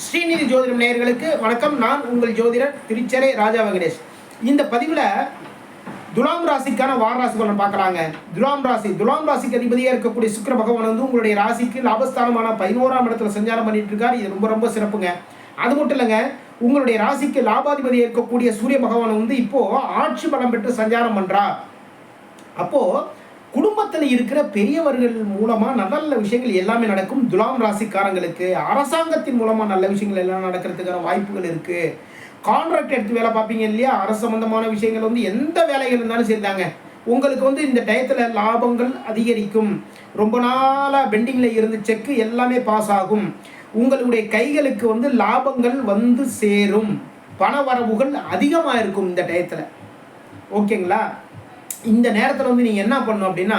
ஸ்ரீநிதி ஜோதிடம் நேயர்களுக்கு வணக்கம். நான் உங்கள் ஜோதிடர் திருச்செரை ராஜா வெங்கடேஷ். இந்த பதிவில் துலாம் ராசிக்கான வார ராசி பலன் பார்க்கலாங்க. துலாம் ராசிக்கு அதிபதியாக இருக்கக்கூடிய சுக்கிர பகவான் வந்து உங்களுடைய ராசிக்கு லாபஸ்தானமான 11ஆம் இடத்துல சஞ்சாரம் பண்ணிட்டு இருக்காரு. இது ரொம்ப ரொம்ப சிறப்புங்க. அது மட்டும் இல்லைங்க, உங்களுடைய ராசிக்கு லாபாதிபதியாக இருக்கக்கூடிய சூரிய பகவான் வந்து இப்போ ஆட்சி பலம் பெற்று சஞ்சாரம் பண்றார். அப்போ குடும்பத்தில் இருக்கிற பெரியவர்கள் மூலமாக நல்ல நல்ல விஷயங்கள் எல்லாமே நடக்கும். துலாம் ராசிக்காரங்களுக்கு அரசாங்கத்தின் மூலமாக நல்ல விஷயங்கள் எல்லாம் நடக்கிறதுக்கான வாய்ப்புகள் இருக்குது. கான்ட்ராக்ட் எடுத்து வேலை பார்ப்பீங்க இல்லையா, அரசு சம்பந்தமான விஷயங்கள் வந்து எந்த வேலைகள் இருந்தாலும் சரிதாங்க, உங்களுக்கு வந்து இந்த டயத்தில் லாபங்கள் அதிகரிக்கும். ரொம்ப நாளாக பெண்டிங்கில் இருந்து செக்கு எல்லாமே பாஸ் ஆகும். உங்களுடைய கைகளுக்கு வந்து லாபங்கள் வந்து சேரும். பண வரவுகள் அதிகமாக இருக்கும் இந்த டயத்தில். ஓகேங்களா? இந்த நேரத்தில் வந்து நீங்கள் என்ன பண்ணணும் அப்படின்னா,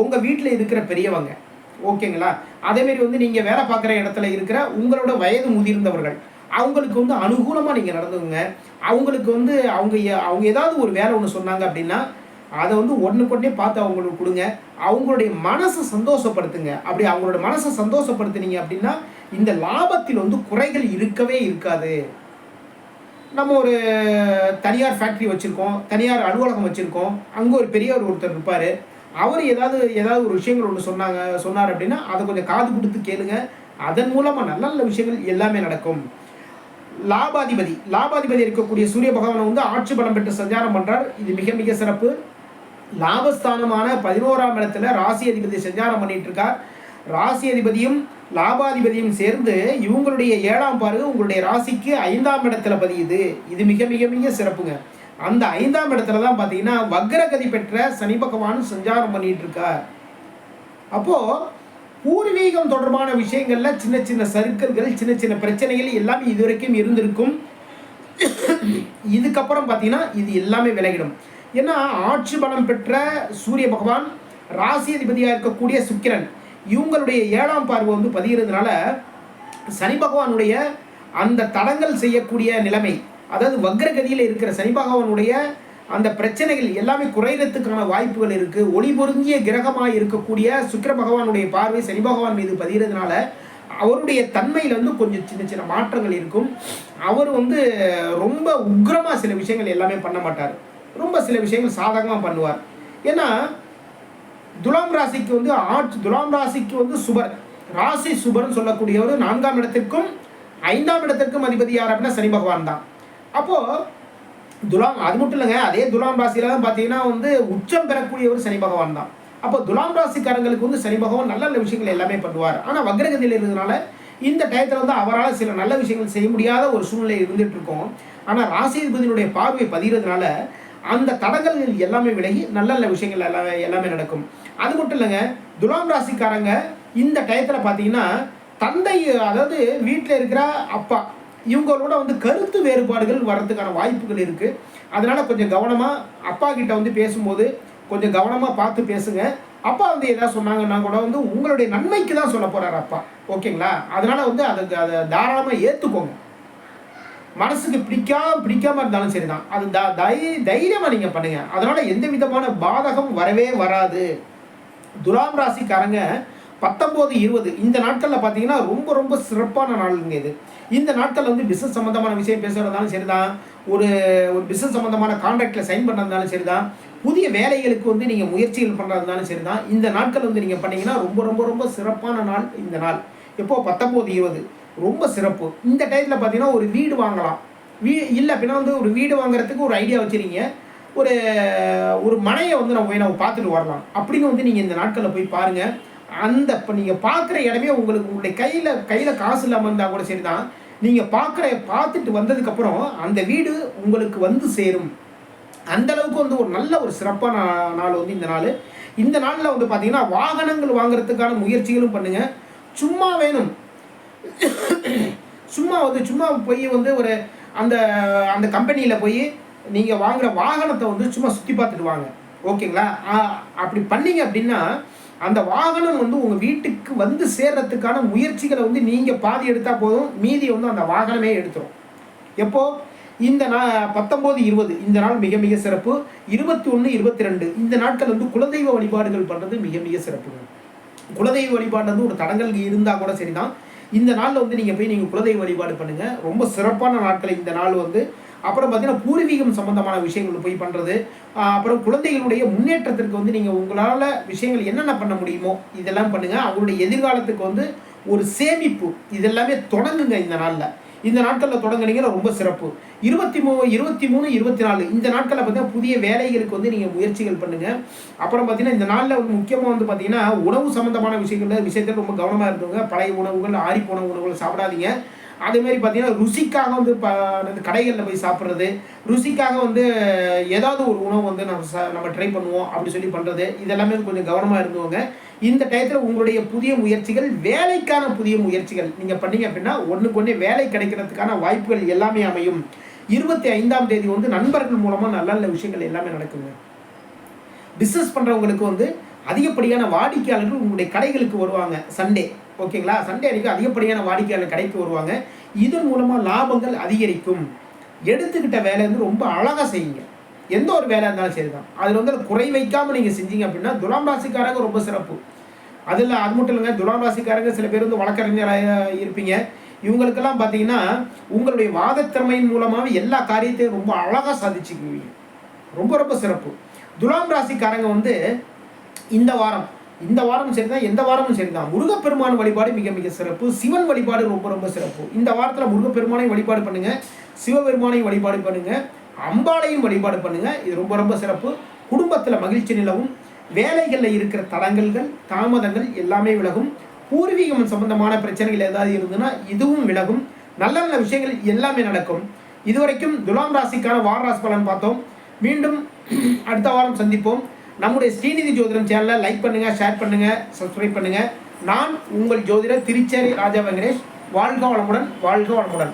உங்கள் வீட்டில் இருக்கிற பெரியவங்க, ஓகேங்களா, அதேமாரி வந்து நீங்கள் வேலை பார்க்குற இடத்துல இருக்கிற உங்களோட வயது முதிர்ந்தவர்கள், அவங்களுக்கு வந்து அனுகூலமாக நீங்கள் நடந்துங்க. அவங்களுக்கு வந்து அவங்க ஏதாவது ஒரு வேலை ஒன்று சொன்னாங்க அப்படின்னா அதை வந்து ஒன்றுக்கொன்னே பார்த்து அவங்களுக்கு கொடுங்க. அவங்களுடைய மனசை சந்தோஷப்படுத்துங்க. அப்படி அவங்களோட மனசை சந்தோஷப்படுத்துனீங்க அப்படின்னா இந்த லாபத்தில் வந்து குறைகள் இருக்கவே இருக்காது. நம்ம ஒரு தனியார் ஃபேக்ட்ரி வச்சுருக்கோம், தனியார் அலுவலகம் வச்சுருக்கோம், அங்கே ஒரு பெரியவர் ஒருத்தர் இருப்பார். அவர் ஏதாவது ஒரு விஷயங்கள் ஒன்று சொன்னார் அப்படின்னா அதை கொஞ்சம் காது கொடுத்து கேளுங்க. அதன் மூலமாக நல்ல நல்ல விஷயங்கள் எல்லாமே நடக்கும். லாபாதிபதி இருக்கக்கூடிய சூரிய பகவான் வந்து ஆட்சி பலம் பெற்று சஞ்சாரம் பண்ணுறார். இது மிக மிக சிறப்பு. லாபஸ்தானமான 11ஆம் இடத்துல ராசி அதிபதி சஞ்சாரம் பண்ணிட்டு இருக்கார். ராசி அதிபதியும் லாபாதிபதியும் சேர்ந்து இவங்களுடைய 7ஆம் பார்வை உங்களுடைய ராசிக்கு 5ஆம் இடத்துல பதியுது. இது மிக மிக மிக சிறப்புங்க. அந்த 5ஆம் இடத்துல தான் பார்த்தீங்கன்னா வக்ரகதி பெற்ற சனி பகவான் சஞ்சாரம் பண்ணிட்டு இருக்கார். அப்போ பூர்வீகம் தொடர்பான விஷயங்கள்ல சின்ன சின்ன சர்க்கிள்கள், சின்ன சின்ன பிரச்சனைகள் எல்லாமே இதுவரைக்கும் இருந்திருக்கும். இதுக்கப்புறம் பார்த்தீங்கன்னா இது எல்லாமே விலகிடும். ஏன்னா ஆட்சி பலம் பெற்ற சூரிய பகவான், ராசி அதிபதியாக இருக்கக்கூடிய சுக்கிரன், இவங்களுடைய 7ஆம் பார்வை வந்து பதிகிறதுனால சனி பகவானுடைய அந்த தடங்கள் செய்யக்கூடிய நிலைமை, அதாவது வக்ரகதியில் இருக்கிற சனி பகவானுடைய அந்த பிரச்சனைகள் எல்லாமே குறைகிறதுக்கான வாய்ப்புகள் இருக்குது. ஒளி பொருந்திய கிரகமாக இருக்கக்கூடிய சுக்கிர பகவானுடைய பார்வை சனி பகவான் மீது பதிகிறதுனால அவருடைய தன்மையில் வந்து கொஞ்சம் சின்ன சின்ன மாற்றங்கள் இருக்கும். அவர் வந்து ரொம்ப உக்ரமாக சில விஷயங்கள் எல்லாமே பண்ண மாட்டார். ரொம்ப சில விஷயங்கள் சாதகமாக பண்ணுவார். ஏன்னா துலாம் ராசிக்கு வந்து சுபர், ராசி சுபர்னு சொல்லக்கூடியவர் 4ஆம் இடத்திற்கும் 5ஆம் இடத்திற்கும் அதிபதி யார் அப்படின்னா சனி பகவான் தான். அப்போது அது மட்டும் இல்லைங்க, அதே துலாம் ராசியில தான் பார்த்தீங்கன்னா வந்து உச்சம் பெறக்கூடியவர் சனி பகவான் தான். அப்போ துலாம் ராசிக்காரங்களுக்கு வந்து சனி பகவான் நல்ல நல்ல விஷயங்கள் எல்லாமே பண்ணுவார். ஆனால் வக்ரகதியில் இருந்ததுனால இந்த டயத்தில் வந்து அவரால் சில நல்ல விஷயங்கள் செய்ய முடியாத ஒரு சூழ்நிலை இருந்துகிட்டு இருக்கும். ஆனால் ராசி அதிபதியினுடைய பார்வை பதிகிறதுனால அந்த தடங்கல்கள் எல்லாமே விலகி நல்ல நல்ல விஷயங்கள் எல்லாமே நடக்கும். அது மட்டும் இல்லைங்க, துலாம் ராசிக்காரங்க இந்த டயத்தில் பார்த்தீங்கன்னா தந்தை, அதாவது வீட்டில் இருக்கிற அப்பா, இவங்களோட வந்து கருத்து வேறுபாடுகள் வர்றதுக்கான வாய்ப்புகள் இருக்குது. அதனால் கொஞ்சம் கவனமாக அப்பா கிட்ட வந்து பேசும்போது கொஞ்சம் கவனமாக பார்த்து பேசுங்க. அப்பா வந்து எதாவது சொன்னாங்கன்னா கூட வந்து உங்களுடைய நன்மைக்கு தான் சொல்ல போகிறார் அப்பா, ஓகேங்களா? அதனால் வந்து அதை தாராளமாக ஏற்றுக்கோங்க. மனசுக்கு பிடிக்காம இருந்தாலும் சரி தான், அது தைரியமாக நீங்கள் பண்ணுங்கள். அதனால் எந்த விதமான பாதகம் வரவே வராது. துலாம் ராசிக்காரங்க 19, 20 இந்த நாட்களில் பார்த்தீங்கன்னா ரொம்ப ரொம்ப சிறப்பான நாளுங்க இது. இந்த நாட்கள் வந்து பிஸ்னஸ் சம்மந்தமான விஷயம் பேசுகிறதாலும் சரி தான், ஒரு பிஸ்னஸ் சம்மந்தமான கான்ட்ராக்டில் சைன் பண்ணுறதுனாலும் சரி தான், புதிய வேலைகளுக்கு வந்து நீங்கள் முயற்சிகள் பண்ணுறதுனாலும் சரி தான், இந்த நாட்கள் வந்து நீங்கள் பண்ணிங்கன்னா ரொம்ப ரொம்ப ரொம்ப சிறப்பான நாள் இந்த நாள். எப்போ 19, 20 ரொம்ப சிறப்பு. இந்த டயத்தில் பார்த்தீங்கன்னா ஒரு வீடு வாங்கலாம். இல்லை அப்படின்னா வந்து ஒரு வீடு வாங்குறதுக்கு ஒரு ஐடியா வச்சுருக்கீங்க, ஒரு மனையை வந்து நம்ம பார்த்துட்டு வரலாம் அப்படின்னு வந்து நீங்கள் இந்த நாட்களில் போய் பாருங்கள். இப்போ நீங்கள் பார்க்குற இடமே உங்களுடைய கையில் காசு இல்லாமல் இருந்தால் கூட சரி தான், நீங்கள் பார்த்துட்டு வந்ததுக்கப்புறம் அந்த வீடு உங்களுக்கு வந்து சேரும். அந்தளவுக்கு வந்து ஒரு நல்ல ஒரு சிறப்பான நாள் வந்து இந்த நாள். இந்த நாளில் வந்து பார்த்தீங்கன்னா வாகனங்கள் வாங்குறதுக்கான முயற்சிகளும் பண்ணுங்கள். சும்மா வேணும், சும்மா போய் வந்து ஒரு அந்த கம்பெனியில் போய் நீங்கள் வாங்குகிற வாகனத்தை வந்து சும்மா சுற்றி பார்த்துட்டு வாங்க, ஓகேங்களா? அப்படி பண்ணீங்க அப்படின்னா அந்த வாகனம் வந்து உங்கள் வீட்டுக்கு வந்து சேர்றதுக்கான முயற்சிகளை வந்து நீங்கள் பாதி எடுத்தால் போதும், மீதி வந்து அந்த வாகனமே எடுத்துரும். எப்போது இந்த 19, 20 இந்த நாள் மிக மிக சிறப்பு. 21, 22 இந்த நாட்கள் வந்து குலதெய்வ வழிபாடுகள் பண்ணுறது மிக மிக சிறப்புங்க. குலதெய்வ வழிபாடு வந்து ஒரு தடங்கள் இருந்தால் கூட சரிதான், இந்த நாளில் வந்து நீங்கள் போய் நீங்கள் குலதெய்வ வழிபாடு பண்ணுங்கள். ரொம்ப சிறப்பான நாட்கள் இந்த நாள் வந்து. அப்புறம் பார்த்தீங்கன்னா பூர்வீகம் சம்பந்தமான விஷயங்கள் போய் பண்ணுறது, அப்புறம் குழந்தைகளுடைய முன்னேற்றத்திற்கு வந்து நீங்கள் உங்களால் விஷயங்கள் என்னென்ன பண்ண முடியுமோ இதெல்லாம் பண்ணுங்கள். அவங்களுடைய எதிர்காலத்துக்கு வந்து ஒரு சேமிப்பு இதெல்லாமே தொடங்குங்க இந்த நாளில். இந்த நாட்களில் தொடங்குனீங்கன்னா ரொம்ப சிறப்பு. 23, 24 இந்த நாட்களில் பார்த்தீங்கன்னா புதிய வேலைகளுக்கு வந்து நீங்கள் முயற்சிகள் பண்ணுங்கள். அப்புறம் பார்த்தீங்கன்னா இந்த நாளில் வந்து முக்கியமாக வந்து பார்த்தீங்கன்னா உணவு சம்மந்தமான விஷயத்தில் ரொம்ப கவனமாக இருந்தவங்க. பழைய உணவுகள், ஆறிப்போன உணவுகள் சாப்பிடாதீங்க. அதேமாரி பார்த்தீங்கன்னா ருசிக்காக வந்து கடைகளில் போய் சாப்பிட்றது, ருசிக்காக வந்து ஏதாவது ஒரு உணவு வந்து நம்ம ட்ரை பண்ணுவோம் அப்படி சொல்லி பண்ணுறது, இதெல்லாமே கொஞ்சம் கவனமாக இருந்தவங்க. இந்த டயத்தில் உங்களுடைய புதிய முயற்சிகள், வேலைக்கான புதிய முயற்சிகள் நீங்கள் பண்ணீங்க அப்படின்னா ஒன்றுக்கு ஒன்று வேலை கிடைக்கிறதுக்கான வாய்ப்புகள் எல்லாமே அமையும். 25ஆம் தேதி வந்து நண்பர்கள் மூலமாக நல்ல நல்ல விஷயங்கள் எல்லாமே நடக்குங்க. பிஸ்னஸ் பண்ணுறவங்களுக்கு வந்து அதிகப்படியான வாடிக்கையாளர்கள் உங்களுடைய கடைகளுக்கு வருவாங்க. சண்டே ஓகேங்களா, சண்டே அன்றைக்கி அதிகப்படியான வாடிக்கையாளர் கடைக்கு வருவாங்க. இதன் மூலமாக லாபங்கள் அதிகரிக்கும். எடுத்துக்கிட்ட வேலை வந்து ரொம்ப அழகாக செய்யுங்க. எந்த ஒரு வேலை இருந்தாலும் சரி தான், அதில் வந்து குறை வைக்காமல் நீங்கள் செஞ்சீங்க அப்படின்னா துலாம் ராசிக்காரங்க ரொம்ப சிறப்பு. அதில் அது மட்டும் இல்லைங்க, துலாம் ராசிக்காரங்க சில பேர் வந்து வழக்கறிஞராக இருப்பீங்க. இவங்களுக்கெல்லாம் பார்த்தீங்கன்னா உங்களுடைய வாதத்திறமையின் மூலமாக எல்லா காரியத்தையும் ரொம்ப அழகாக சாதிச்சுக்குவீங்க. ரொம்ப ரொம்ப சிறப்பு. துலாம் ராசிக்காரங்க வந்து இந்த வாரம் சரி தான், எந்த வாரமும் சரி தான், முருகப்பெருமான் வழிபாடு மிக மிக சிறப்பு. சிவன் வழிபாடு ரொம்ப ரொம்ப சிறப்பு. இந்த வாரத்தில் முருகப்பெருமானையும் வழிபாடு பண்ணுங்கள், சிவபெருமானையும் வழிபாடு பண்ணுங்கள், அம்பாளையும் வழிபாடு பண்ணுங்கள். இது ரொம்ப ரொம்ப சிறப்பு. குடும்பத்தில் மகிழ்ச்சி நிலவும். வேலைகளில் இருக்கிற தடங்கல்கள், தாமதங்கள் எல்லாமே விலகும். பூர்வீகம் சம்பந்தமான பிரச்சனைகள் ஏதாவது இருந்ததுன்னா இதுவும் விலகும். நல்ல நல்ல விஷயங்கள் எல்லாமே நடக்கும். இதுவரைக்கும் துலாம் ராசிக்கான வார ராசி பலன் பார்த்தோம். மீண்டும் அடுத்த வாரம் சந்திப்போம். நம்முடைய ஸ்ரீநிதி ஜோதிடம் சேனலை லைக் பண்ணுங்கள், ஷேர் பண்ணுங்கள், சப்ஸ்கிரைப் பண்ணுங்கள். நான் உங்கள் ஜோதிடர் திருச்சேரி ராஜா வெங்கடேஷ். வாழ்க வளமுடன், வாழ்க வளமுடன்.